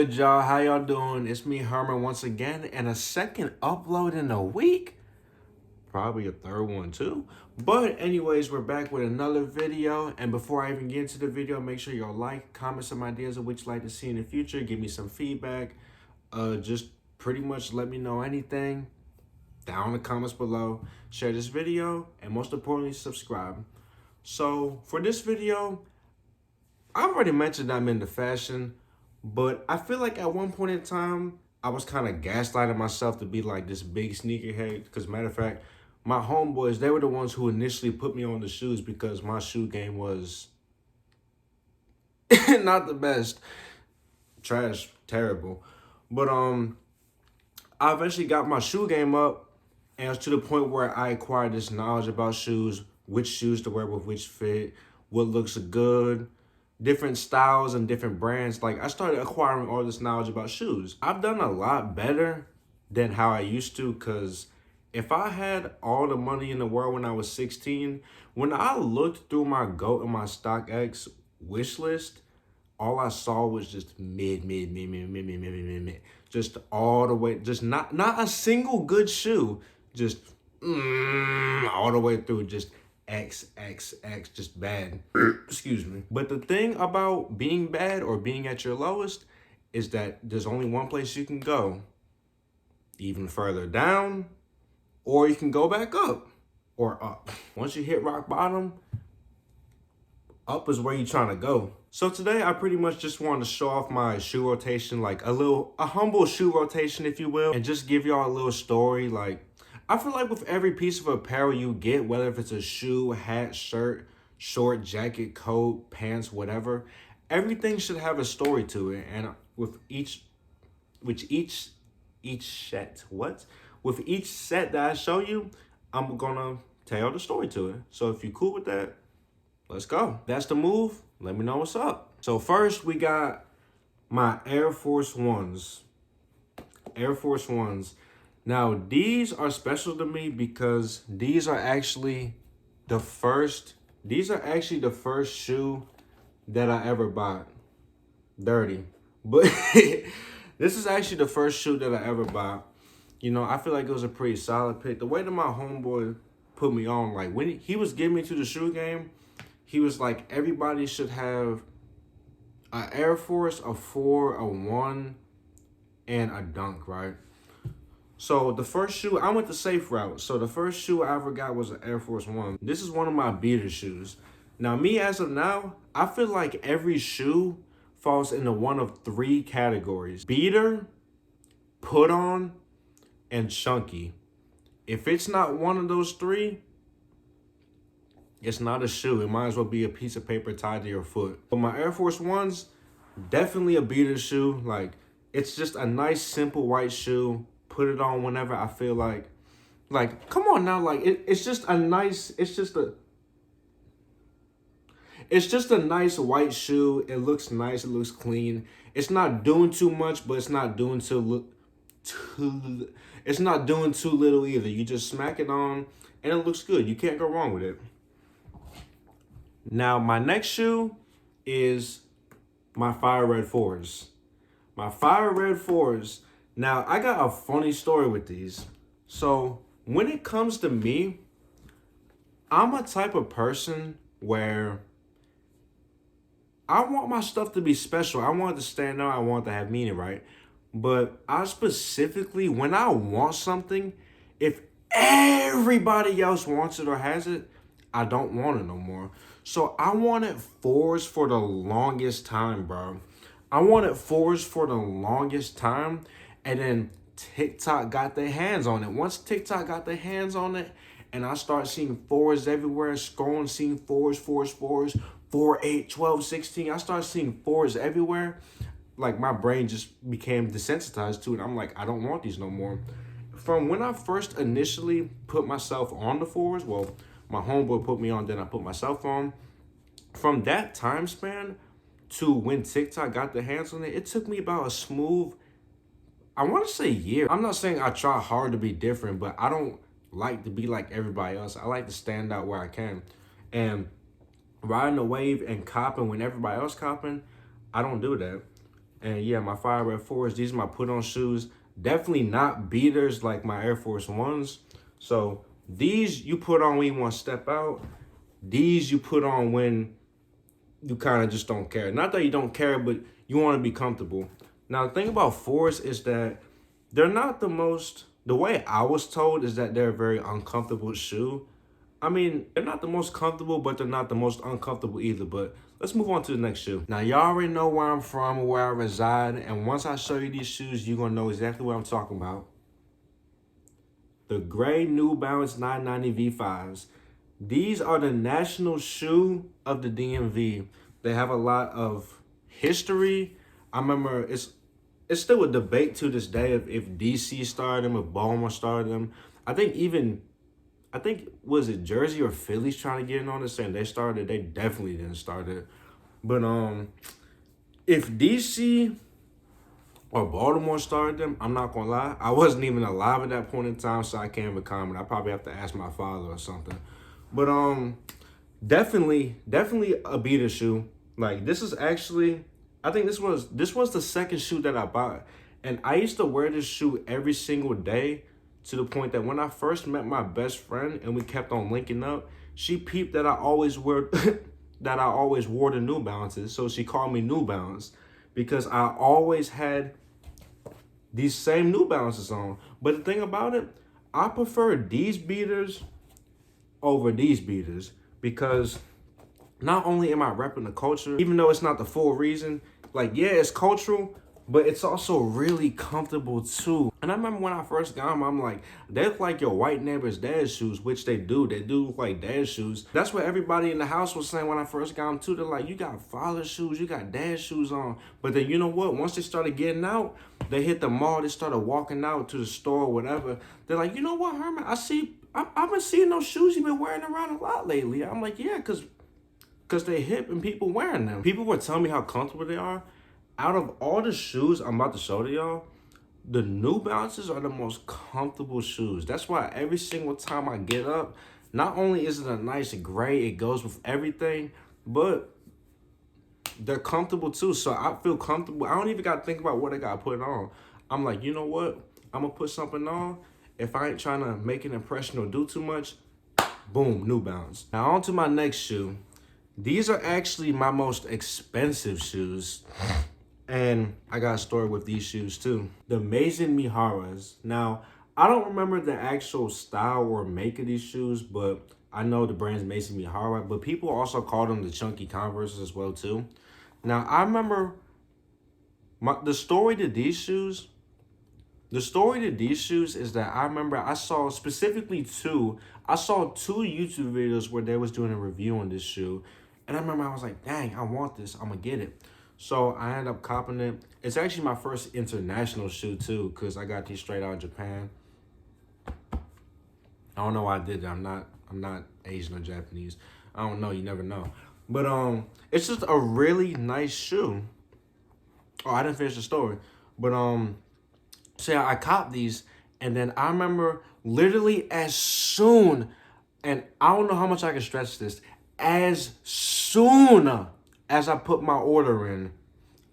good, y'all? How y'all doing? It's me, Herman, once again, and a second upload in a week. Probably a third one too. But anyways, we're back with another video. And before I even get into the video, make sure y'all like, comment some ideas of what you'd like to see in the future. Give me some feedback. Just pretty much let me know anything down in the comments below. Share this video, and most importantly, subscribe. So for this video, I've already mentioned I'm into fashion, but I feel like at one point in time, I was kind of gaslighting myself to be like this big sneakerhead. Because matter of fact, my homeboys, they were the ones who initially put me on the shoes because my shoe game was not the best. Trash, terrible. But I eventually got my shoe game up, and it's to the point where I acquired this knowledge about shoes, which shoes to wear with which fit, what looks good, different styles and different brands. Like, I started acquiring all this knowledge about shoes. I've done a lot better than how I used to, because if I had all the money in the world when I was 16, when I looked through my GOAT and my StockX wish list, all I saw was just mid. Just all the way, just not a single good shoe, just all the way through, just XXX, just bad. Excuse me. But the thing about being bad or being at your lowest is that there's only one place you can go. Even further down, or you can go back up or up. Once you hit rock bottom, up is where you're trying to go. So today I pretty much just wanted to show off my shoe rotation, like a humble shoe rotation, if you will, and just give y'all a little story. Like, I feel like with every piece of apparel you get, whether if it's a shoe, hat, shirt, short, jacket, coat, pants, whatever, everything should have a story to it. And with each set that I show you, I'm gonna tell the story to it. So if you cool with that, let's go. That's the move. Let me know what's up. So first we got my Air Force Ones. Air Force Ones. Now these are special to me because these are actually the first shoe that I ever bought. Dirty. But this is actually the first shoe that I ever bought. You know, I feel like it was a pretty solid pick. The way that my homeboy put me on, like when he was getting me to the shoe game, he was like, everybody should have an Air Force, a 4, a 1, and a Dunk, right? So the first shoe, I went the safe route. So the first shoe I ever got was an Air Force 1. This is one of my beater shoes. Now me, as of now, I feel like every shoe falls into one of 3 categories: beater, put on, and chunky. If it's not one of those 3, it's not a shoe. It might as well be a piece of paper tied to your foot. But my Air Force Ones, definitely a beater shoe. Like, it's just a nice, simple white shoe. Put it on whenever I feel like, come on now. Like, it's just a nice nice white shoe. It looks nice. It looks clean. It's not doing too much, but it's not doing it's not doing too little either. You just smack it on and it looks good. You can't go wrong with it. Now, my next shoe is my Fire Red 4s. My Fire Red 4s. Now, I got a funny story with these. So, when it comes to me, I'm a type of person where I want my stuff to be special. I want it to stand out. I want it to have meaning, right? But I specifically, when I want something, if everybody else wants it or has it, I don't want it no more. So I wanted 4s for the longest time, bro. I wanted 4s for the longest time, and then TikTok got their hands on it. Once TikTok got their hands on it, and I started seeing 4s everywhere, scrolling, seeing 4s, 4, 8, 12, 16. I started seeing 4s everywhere. Like, my brain just became desensitized to it. I'm like, I don't want these no more. From when I first initially put myself on the 4s, well, my homeboy put me on, then I put myself on. From that time span to when TikTok got their hands on it, it took me about a smooth, I want to say, year. I'm not saying I try hard to be different, but I don't like to be like everybody else. I like to stand out where I can. And riding the wave and copping when everybody else copping, I don't do that. And yeah, my fire red fours, these are my put on shoes. Definitely not beaters like my Air Force Ones. So these you put on when you want to step out. These you put on when you kind of just don't care. Not that you don't care, but you want to be comfortable. Now, the thing about fours is that they're not the way I was told is that they're a very uncomfortable shoe. I mean, they're not the most comfortable, but they're not the most uncomfortable either. But let's move on to the next shoe. Now, y'all already know where I'm from, where I reside. And once I show you these shoes, you're going to know exactly what I'm talking about. The gray New Balance 990 V5s. These are the national shoe of the DMV. They have a lot of history. I remember it's still a debate to this day of if DC started them, if Baltimore started them. I think was it Jersey or Philly's trying to get in on this saying they started. They definitely didn't start it. But if DC or Baltimore started them, I'm not gonna lie, I wasn't even alive at that point in time, so I can't even comment. I probably have to ask my father or something. But definitely a beater shoe. Like this is actually, I think this was the second shoe that I bought, and I used to wear this shoe every single day to the point that when I first met my best friend and we kept on linking up, she peeped that I always wore the New Balances, so she called me New Balance because I always had these same New Balances on. But the thing about it, I prefer these beaters over these beaters because not only am I repping the culture, even though it's not the full reason, like, yeah, it's cultural, but it's also really comfortable too. And I remember when I first got them, I'm like, they look like your white neighbor's dad's shoes, which they do. They do look like dad's shoes. That's what everybody in the house was saying when I first got them too. They're like, you got father's shoes, you got dad's shoes on. But then you know what? Once they started getting out, they hit the mall, they started walking out to the store or whatever. They're like, you know what, Herman? I've been seeing those shoes you've been wearing around a lot lately. I'm like, yeah, because they hip and people wearing them. People were telling me how comfortable they are. Out of all the shoes I'm about to show to y'all, the New Balances are the most comfortable shoes. That's why every single time I get up, not only is it a nice gray, it goes with everything, but they're comfortable too. So I feel comfortable. I don't even got to think about what I got to put on. I'm like, you know what? I'm going to put something on. If I ain't trying to make an impression or do too much, boom, New Balance. Now on to my next shoe. These are actually my most expensive shoes. And I got a story with these shoes too. The Amazing Miharas. Now, I don't remember the actual style or make of these shoes, but I know the brand's Amazing Mihara, but people also call them the Chunky Converse as well too. Now, I remember the story to these shoes is that I remember I saw specifically two YouTube videos where they was doing a review on this shoe. And I remember I was like, dang, I want this. I'm going to get it. So I ended up copping it. It's actually my first international shoe too, because I got these straight out of Japan. I don't know why I did that. I'm not Asian or Japanese. I don't know. You never know. But it's just a really nice shoe. Oh, I didn't finish the story. But so yeah, I copped these, and then I remember literally as soon, and I don't know how much I can stretch this, as soon as I put my order in,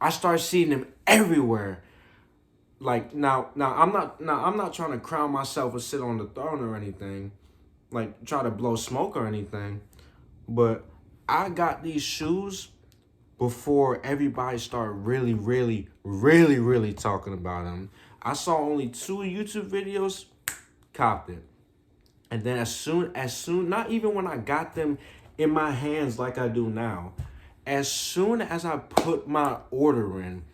I start seeing them everywhere. Like now I'm not trying to crown myself or sit on the throne or anything, like try to blow smoke or anything, but I got these shoes before everybody started really talking about them. I saw only 2 YouTube videos, copped it. And then as soon, not even when I got them in my hands like I do now, as soon as I put my order in,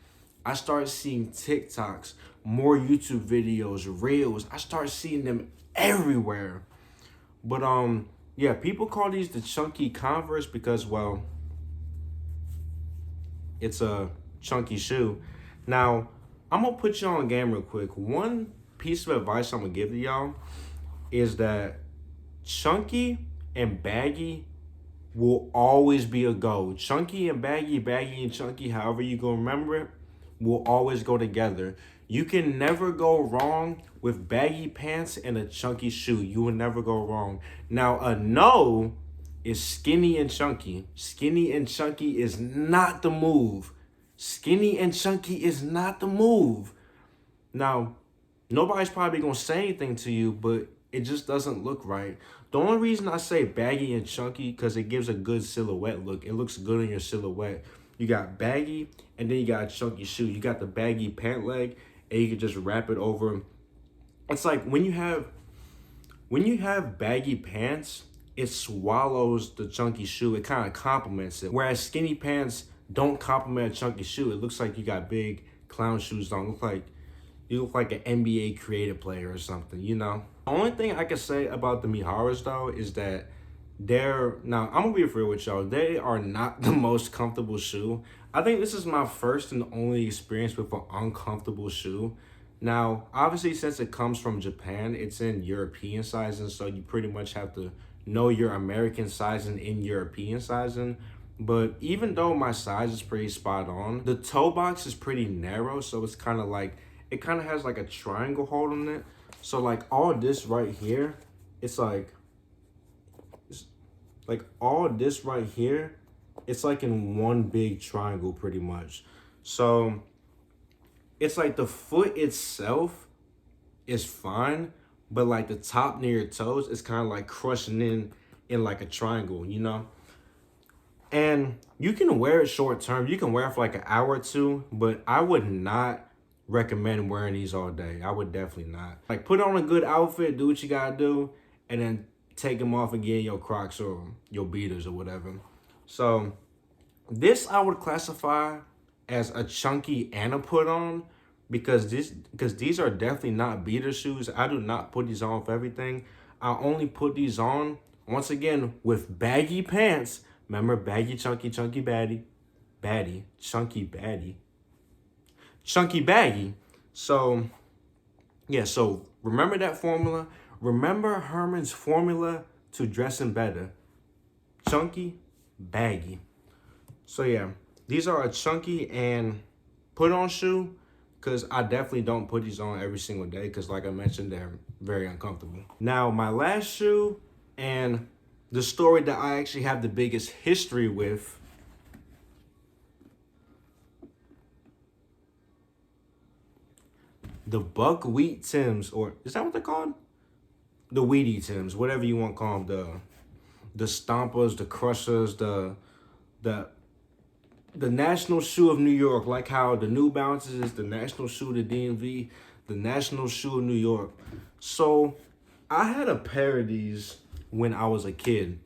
I started seeing TikToks, more YouTube videos, Reels. I started seeing them everywhere. But yeah, people call these the Chunky Converse because, well, it's a chunky shoe. Now, I'm going to put you on game real quick. One piece of advice I'm going to give to y'all is that chunky and baggy will always be a go. Chunky and baggy, baggy and chunky, however you gonna remember it, will always go together. You can never go wrong with baggy pants and a chunky shoe. You will never go wrong. Now, a no is skinny and chunky. Skinny and chunky is not the move. Skinny and chunky is not the move. Now, nobody's probably gonna say anything to you, but it just doesn't look right. The only reason I say baggy and chunky, because it gives a good silhouette look. It looks good in your silhouette. You got baggy, and then you got a chunky shoe. You got the baggy pant leg, and you can just wrap it over. It's like when you have baggy pants, it swallows the chunky shoe. It kind of complements it. Whereas skinny pants don't complement a chunky shoe. It looks like you got big clown shoes on. You look like an NBA creative player or something, you know? The only thing I can say about the Miharas though is that now I'm gonna be real with y'all, they are not the most comfortable shoe. I think this is my first and only experience with an uncomfortable shoe. Now, obviously since it comes from Japan, it's in European sizing, so you pretty much have to know your American sizing in European sizing. But even though my size is pretty spot on, the toe box is pretty narrow, so it's kind of like, it kind of has like a triangle hold on it. So like all this right here, it's like all this right here, it's like in one big triangle pretty much. So it's like the foot itself is fine, but like the top near your toes is kind of like crushing in like a triangle, you know? And you can wear it short term. You can wear it for like an hour or two, but I would not recommend wearing these all day. I would definitely not. Like put on a good outfit, do what you gotta do, and then take them off again, your Crocs or your beaters or whatever. So this I would classify as a chunky and a put on, because these are definitely not beater shoes. I do not put these on for everything. I only put these on once again with baggy pants. Remember, baggy, chunky, chunky, baddie, chunky, baddie, chunky, baggy. So yeah, so remember that formula. Remember Herman's formula to dressing better: chunky, baggy. So yeah, these are a chunky and put on shoe, because I definitely don't put these on every single day, because like I mentioned, they're very uncomfortable. Now my last shoe, and the story that I actually have the biggest history with, the buckwheat Tims, or is that what they're called? The Wheatie Tims, whatever you want to call them. The Stompers, the Crushers, the national shoe of New York, like how the New Balances is the national shoe of the DMV, the national shoe of New York. So I had a pair of these when I was a kid,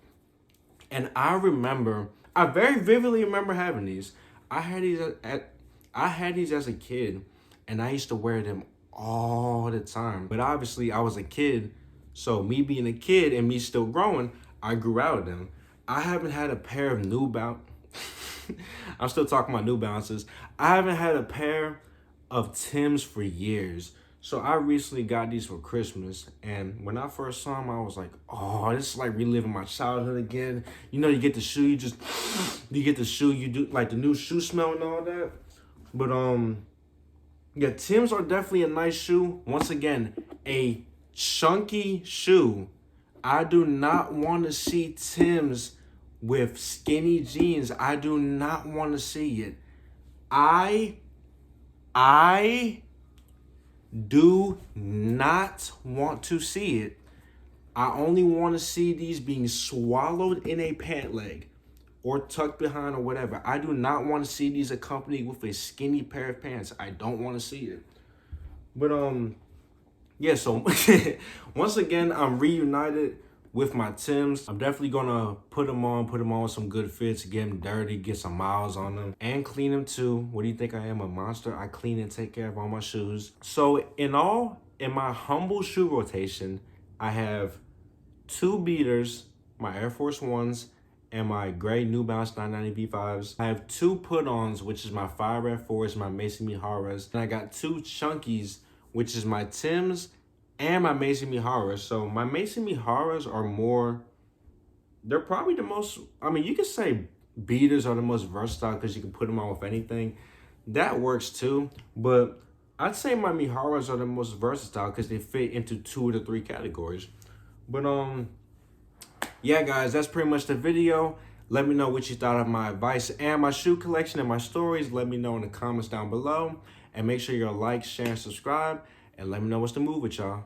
and I very vividly remember having these. I had these as a kid, and I used to wear them all the time. But obviously I was a kid, so me being a kid and me still growing, I grew out of them. I haven't had a pair of New Balance. I'm still talking about New Balances. I haven't had a pair of Tims for years. So I recently got these for Christmas, and when I first saw them, I was like, oh, this is like reliving my childhood again. You know, you get the shoe, you do like the new shoe smell and all that. But yeah, Tims are definitely a nice shoe. Once again, a chunky shoe. I do not want to see Tims with skinny jeans. I do not want to see it. I do not want to see it. I only want to see these being swallowed in a pant leg or tucked behind or whatever. I do not want to see these accompanied with a skinny pair of pants. I don't want to see it. But yeah, so once again, I'm reunited with my Tims. I'm definitely gonna put them on with some good fits, get them dirty, get some miles on them, and clean them too. What do you think I am, a monster? I clean and take care of all my shoes. So in my humble shoe rotation, I have 2 beaters, my Air Force Ones, and my gray New Balance 990 V5s. I have 2 put-ons, which is my Fire Red 4s, my Mason Miharas, and I got 2 chunkies, which is my Tims and my Mason Miharas. So my Mason Miharas are they're probably the most, I mean, you could say beaters are the most versatile because you can put them on with anything. That works too, but I'd say my Miharas are the most versatile because they fit into 2 of the 3 categories. But yeah, guys, that's pretty much the video. Let me know what you thought of my advice and my shoe collection and my stories. Let me know in the comments down below. And make sure you like, share, and subscribe. And let me know what's the move with y'all.